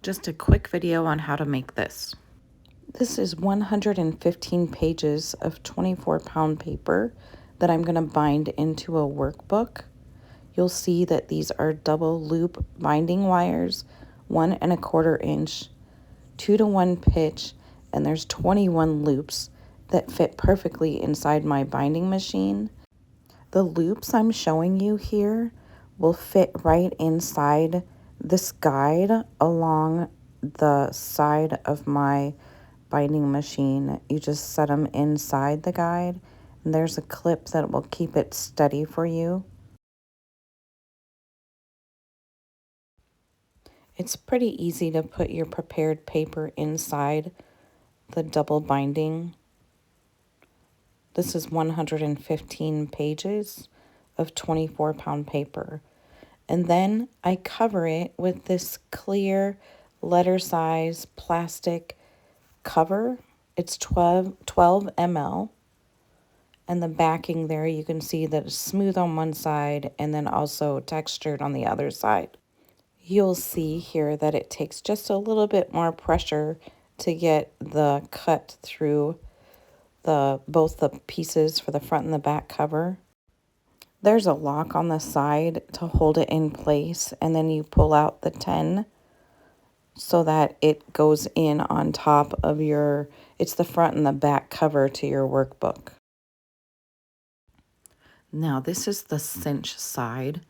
Just a quick video on how to make this. This is 115 pages of 24-pound paper that I'm going to bind into a workbook. You'll see that these are double loop binding wires, 1 1/4 inch, 2-to-1 pitch, and there's 21 loops that fit perfectly inside my binding machine. The loops I'm showing you here will fit right inside this guide along the side of my binding machine. You just set them inside the guide, and there's a clip that will keep it steady for you. It's pretty easy to put your prepared paper inside the double binding. This is 115 pages of 24-pound paper. And then I cover it with this clear letter size plastic cover. It's 12 ml. And the backing there, you can see that it's smooth on one side and then also textured on the other side. You'll see here that it takes just a little bit more pressure to get the cut through both the pieces for the front and the back cover. There's a lock on the side to hold it in place, and then you pull out the 10 so that it goes in on top of it's the front and the back cover to your workbook. Now this is the cinch side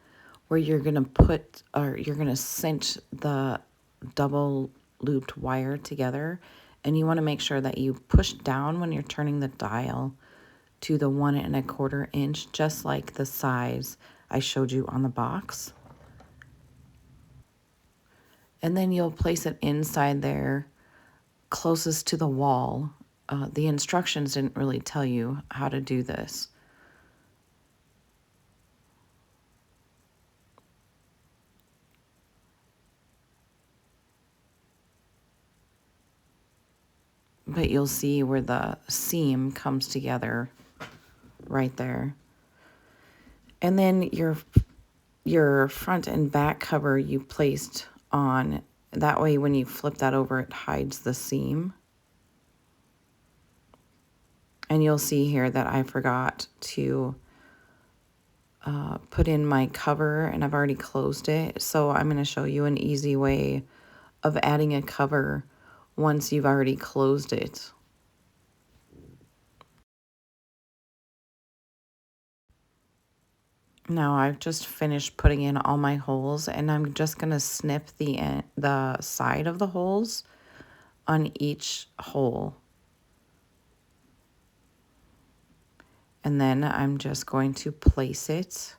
where you're going to cinch the double looped wire together, and you want to make sure that you push down when you're turning the dial to the 1 1/4 inch, just like the size I showed you on the box. And then you'll place it inside there closest to the wall. The instructions didn't really tell you how to do this. But you'll see where the seam comes together right there. And then your front and back cover you placed on. That way when you flip that over, it hides the seam. And you'll see here that I forgot to put in my cover, and I've already closed it. So I'm going to show you an easy way of adding a cover once you've already closed it. Now I've just finished putting in all my holes, and I'm just going to snip the side of the holes on each hole. And then I'm just going to place it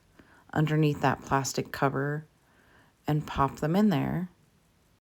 underneath that plastic cover and pop them in there.